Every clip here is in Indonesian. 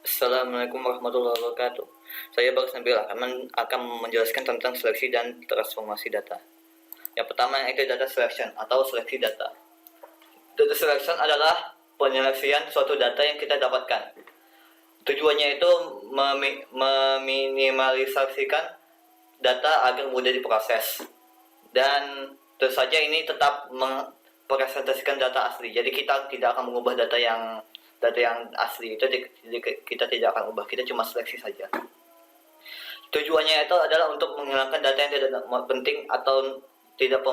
Assalamualaikum warahmatullahi wabarakatuh. Saya Bagas Nabil akan menjelaskan tentang seleksi dan transformasi data. Yang pertama yaitu data selection atau seleksi data. Data selection adalah penyeleksian suatu data yang kita dapatkan. Tujuannya itu meminimalisasikan data agar mudah diproses. Dan tentu saja ini tetap mempresentasikan data asli. Jadi kita tidak akan mengubah data yang asli itu kita tidak akan ubah, kita cuma seleksi saja. Tujuannya itu adalah untuk menghilangkan data yang tidak penting atau tidak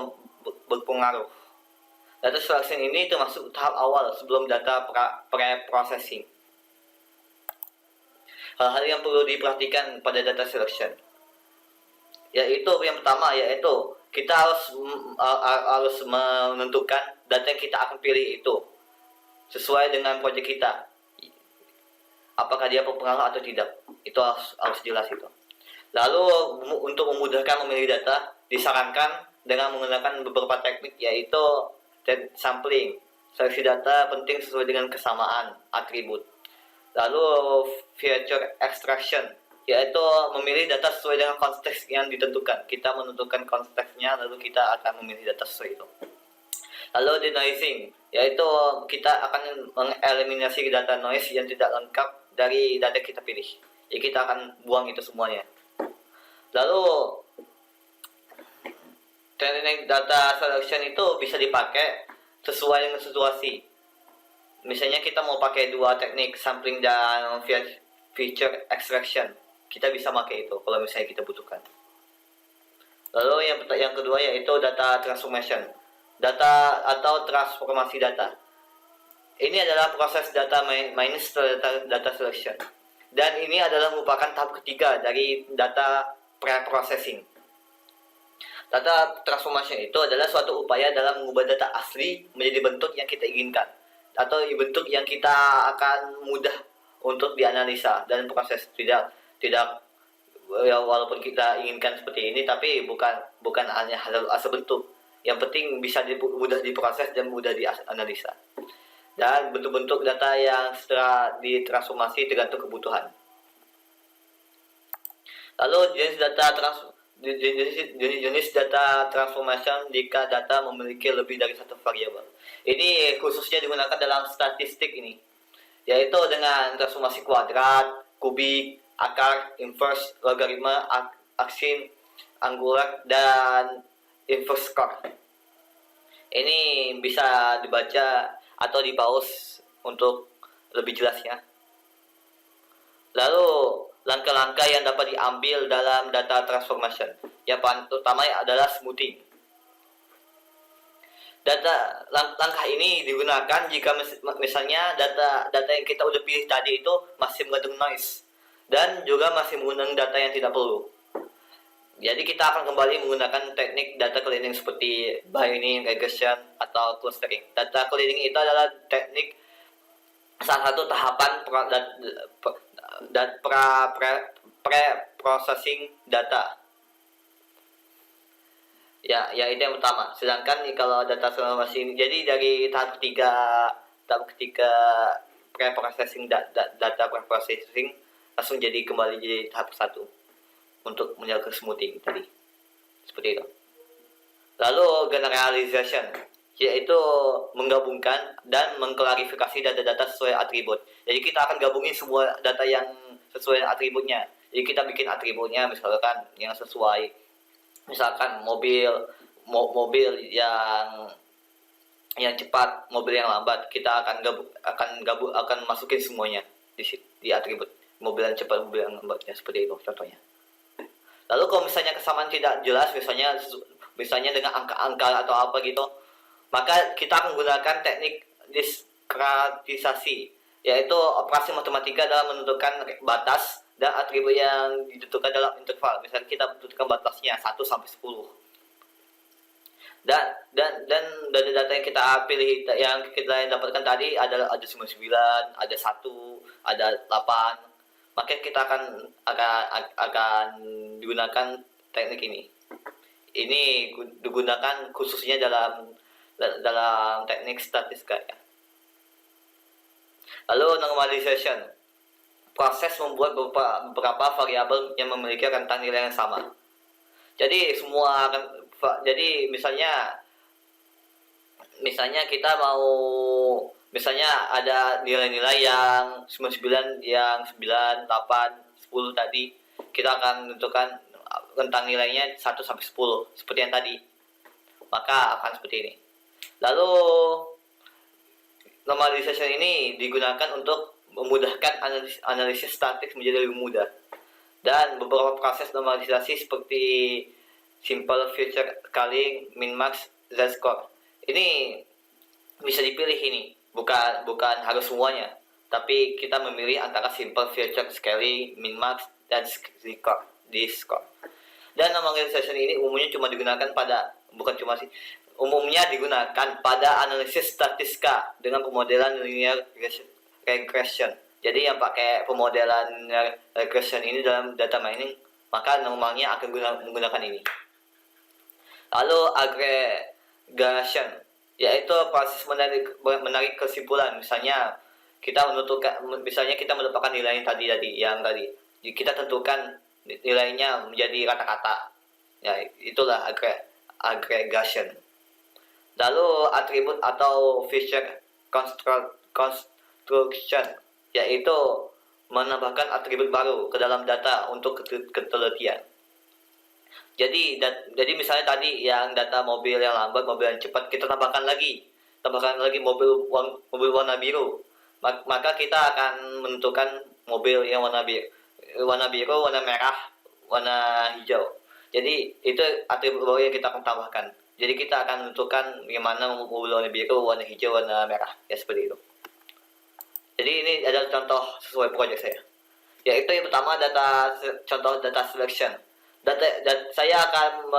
berpengaruh. Data selection ini termasuk tahap awal sebelum data pre-processing. Hal-hal yang perlu diperhatikan pada data selection yaitu yang pertama yaitu kita harus menentukan data yang kita akan pilih itu sesuai dengan proyek kita, apakah dia berpengaruh atau tidak, itu harus jelas itu. Lalu untuk memudahkan memilih data disarankan dengan menggunakan beberapa teknik yaitu sampling. Seleksi data penting sesuai dengan kesamaan atribut. Lalu feature extraction yaitu memilih data sesuai dengan konteks yang ditentukan. Kita menentukan konteksnya lalu kita akan memilih data sesuai itu. Lalu denoising, yaitu kita akan mengeliminasi data noise yang tidak lengkap dari data kita pilih. Jadi kita akan buang itu semuanya. Lalu teknik data selection itu bisa dipakai sesuai dengan situasi. Misalnya kita mau pakai dua teknik, sampling dan feature extraction. Kita bisa pakai itu kalau misalnya kita butuhkan. Lalu yang kedua yaitu data transformation. Data atau transformasi data. Ini adalah proses data minus data selection. Dan ini adalah merupakan tahap ketiga dari data pre-processing. Data transformation itu adalah suatu upaya dalam mengubah data asli menjadi bentuk yang kita inginkan atau bentuk yang kita akan mudah untuk dianalisa dan proses. Tidak ya, walaupun kita inginkan seperti ini tapi bukan hanya asal bentuk. Yang penting bisa mudah diproses dan mudah dianalisa. Dan bentuk-bentuk data yang setelah ditransformasi tergantung kebutuhan. Lalu jenis data transformation jika data memiliki lebih dari satu variabel. Ini khususnya digunakan dalam statistik ini, yaitu dengan transformasi kuadrat, kubik, akar, inverse, logaritma, aksin, angular, dan inverse score. Ini bisa dibaca atau di pause untuk lebih jelasnya. Lalu langkah-langkah yang dapat diambil dalam data transformation. Yang paling utama adalah smoothing. Langkah ini digunakan jika misalnya data yang kita udah pilih tadi itu masih mengandung noise dan juga masih menggunakan data yang tidak perlu. Jadi kita akan kembali menggunakan teknik data cleaning seperti binary regression atau clustering. Data cleaning itu adalah teknik salah satu tahapan pre-processing data. Ya itu yang pertama. Sedangkan kalau data transformasi, jadi dari tahap ketiga pre-processing data pre-processing langsung jadi kembali jadi tahap satu untuk menjaga smoothing tadi, seperti itu. Lalu generalization, yaitu menggabungkan dan mengklarifikasi data-data sesuai atribut. Jadi kita akan gabungin semua data yang sesuai atributnya. Jadi kita bikin atributnya misalkan yang sesuai, misalkan mobil yang cepat, mobil yang lambat, kita akan masukin semuanya di atribut mobil yang cepat, mobil yang lambat, ya seperti itu contohnya. Lalu kalau misalnya kesamaan tidak jelas, misalnya dengan angka-angka atau apa gitu, maka kita akan menggunakan teknik diskratisasi, yaitu operasi matematika dalam menentukan batas dan atribut yang ditentukan dalam interval. Misalnya kita menentukan batasnya 1 sampai 10. Dan data yang kita pilih, yang kita dapatkan tadi ada 99, ada 1, ada 8. Maka kita akan digunakan teknik ini. Ini digunakan khususnya dalam teknik statistika ya. Lalu normalization. proses membuat beberapa variabel yang memiliki rentang nilai yang sama. Jadi jadi misalnya kita mau, misalnya ada nilai-nilai yang 99, yang 9, 8, 10 tadi, kita akan menentukan rentang nilainya 1 sampai 10 seperti yang tadi. Maka akan seperti ini. Lalu normalization ini digunakan untuk memudahkan analisis statik menjadi lebih mudah. Dan beberapa proses normalisasi seperti simple feature scaling, min-max, z-score ini bisa dipilih ini, bukan harus semuanya, tapi kita memilih antara simple feature scaling, min-max, dan z-score. Dan normalization ini umumnya umumnya digunakan pada analisis statistika dengan pemodelan linear regression. Jadi yang pakai pemodelan regression ini dalam data mining, maka normalnya akan menggunakan ini. Lalu aggregation, yaitu proses menarik kesimpulan. Misalnya kita mendapatkan nilai yang tadi. Kita tentukan nilainya menjadi kata-kata. Ya, itulah aggregation. Lalu atribut atau feature construction, yaitu menambahkan atribut baru ke dalam data untuk ketelitian. Jadi misalnya tadi yang data mobil yang lambat, mobil yang cepat, kita tambahkan lagi mobil warna biru. Maka kita akan menentukan mobil yang warna biru, warna merah, warna hijau. Jadi itu atribut baru yang kita akan tambahkan. Jadi kita akan menentukan bagaimana mobil warna biru, warna hijau, warna merah, ya seperti itu. Jadi ini adalah contoh sesuai proyek saya. Yaitu yang pertama contoh data selection. Saya akan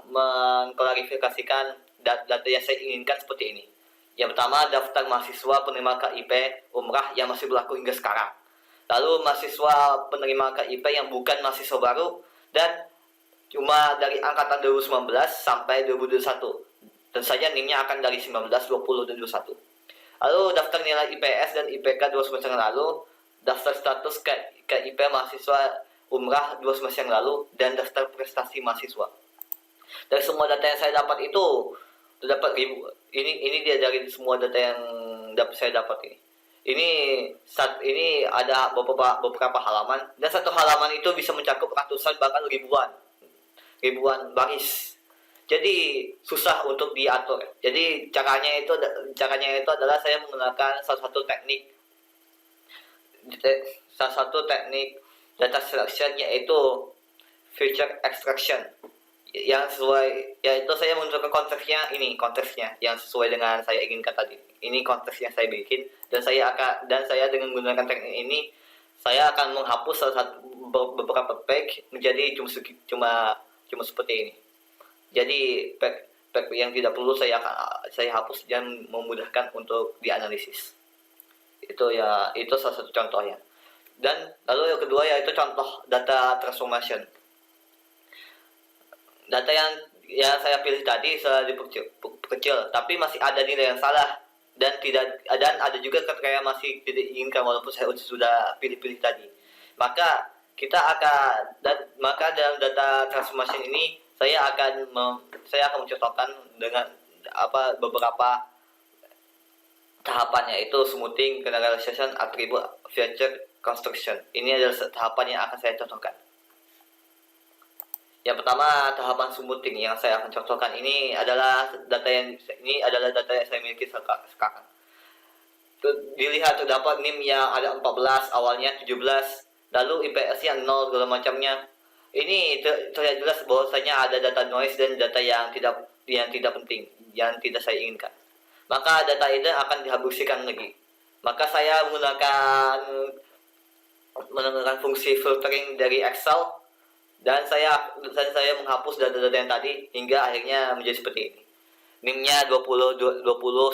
mengklarifikasikan data yang saya inginkan seperti ini. Yang pertama, daftar mahasiswa penerima KIP umrah yang masih berlaku hingga sekarang. Lalu mahasiswa penerima KIP yang bukan mahasiswa baru dan cuma dari angkatan 2019 sampai 2021. Dan saja NIM-nya akan dari 19, 20, dan 21. Lalu daftar nilai IPS dan IPK 2 semester yang lalu, daftar status KIP mahasiswa umrah 2 semester yang lalu, dan daftar prestasi mahasiswa. Dari semua data yang saya dapat itu, terdapat ini dia dari semua data yang saya dapat ini. Ini ada beberapa halaman, dan satu halaman itu bisa mencakup ratusan bahkan ribuan baris. Jadi susah untuk diatur. Jadi caranya itu adalah saya menggunakan salah satu teknik data selection, yaitu feature extraction. Yang sesuai, yaitu saya menunjukkan konteksnya yang sesuai dengan saya inginkan tadi. Ini konteks yang saya bikin, dan saya dengan menggunakan teknik ini saya akan menghapus beberapa page menjadi cuma seperti ini. Jadi page yang tidak perlu saya hapus dan memudahkan untuk dianalisis. Itu salah satu contohnya. Dan lalu yang kedua yaitu contoh data transformation. Data yang saya pilih tadi sudah diperkecil, tapi masih ada nilai yang salah dan ada juga ketika masih tidak diinginkan walaupun saya sudah pilih tadi. Maka dalam data transformation ini saya akan mencontohkan dengan beberapa tahapannya, yaitu smoothing, generalization, attribute, feature, construction. Ini adalah tahapan yang akan saya contohkan. Yang pertama, tahapan smoothing yang saya akan contohkan ini adalah data yang saya miliki sekarang. Dilihat terdapat NIM yang ada 14, awalnya 17, lalu IPS-nya 0 segala macamnya. Ini terlihat jelas bahwasanya ada data noise dan data yang tidak penting, yang tidak saya inginkan. Maka data itu akan dihabiskan lagi. Maka saya menggunakan fungsi filtering dari Excel, dan saya menghapus data-data yang tadi hingga akhirnya menjadi seperti ini. NIM-nya 20, 19,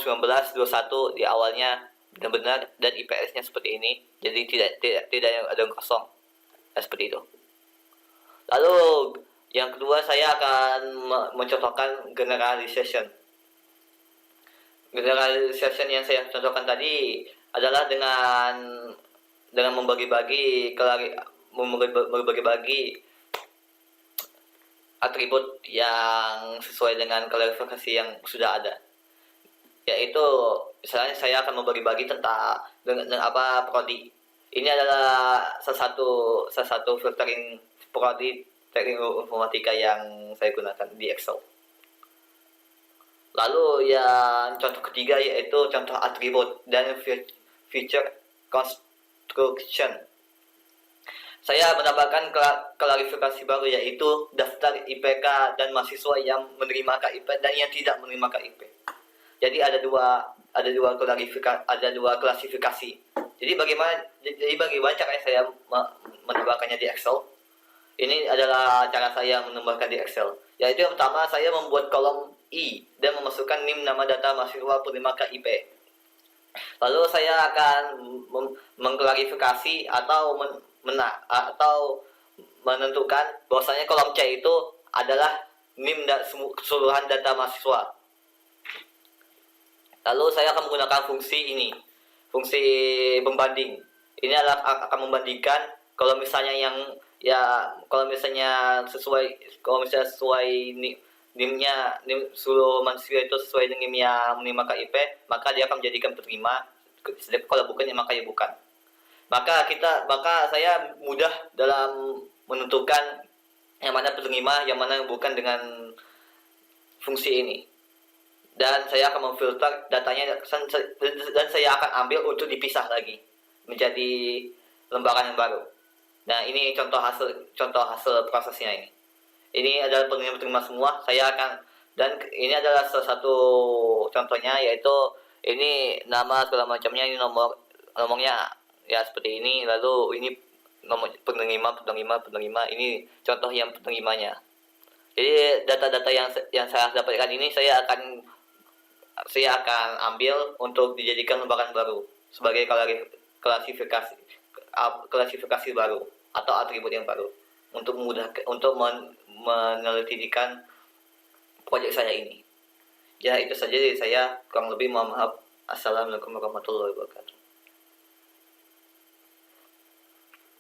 21 di awalnya benar-benar, dan IPS-nya seperti ini. Jadi tidak ada yang kosong. Seperti itu. Lalu yang kedua saya akan mencontohkan generalization. Generalization yang saya contohkan tadi adalah dengan dengan membagi-bagi atribut yang sesuai dengan klarifikasi yang sudah ada. Yaitu misalnya saya akan membagi-bagi tentang dengan apa prodi. Ini adalah salah satu filtering prodi teknik informatika yang saya gunakan di Excel. Lalu yang contoh ketiga yaitu contoh atribut dan feature construction. Saya menambahkan klarifikasi baru yaitu daftar IPK dan mahasiswa yang menerima KIP dan yang tidak menerima KIP. Jadi ada dua klasifikasi. Jadi bagaimana caranya saya menambahkannya di Excel? Ini adalah cara saya menambahkan di Excel. Yaitu yang pertama, saya membuat kolom I dan memasukkan NIM nama data mahasiswa penerima KIP. Lalu saya akan mengklarifikasi atau menentukan bahwasanya kolom C itu adalah NIM keseluruhan data mahasiswa. Lalu saya akan menggunakan fungsi ini, fungsi pembanding. Ini adalah akan membandingkan kalau misalnya sesuai NIM-nya, NIM seluruh manusia itu sesuai dengan NIM yang menerima KIP, maka dia akan menjadikan penerima. Sedangkan kalau bukan, maka ya bukan. Maka saya mudah dalam menentukan yang mana penerima, yang mana bukan dengan fungsi ini. Dan saya akan memfilter datanya dan saya akan ambil untuk dipisah lagi menjadi lembaran yang baru. Nah, ini contoh hasil prosesnya ini. Ini adalah penerima semua. Dan ini adalah salah satu contohnya, yaitu ini nama segala macamnya, ini nomornya ya seperti ini. Lalu ini nomor penerima, ini contoh yang penerimanya. Jadi data-data yang saya dapatkan ini saya akan ambil untuk dijadikan lembaran baru sebagai klasifikasi baru atau atribut yang baru untuk menelitikan proyek saya ini. Ya, itu saja dari saya, kurang lebih mohon maaf. Assalamualaikum warahmatullahi wabarakatuh.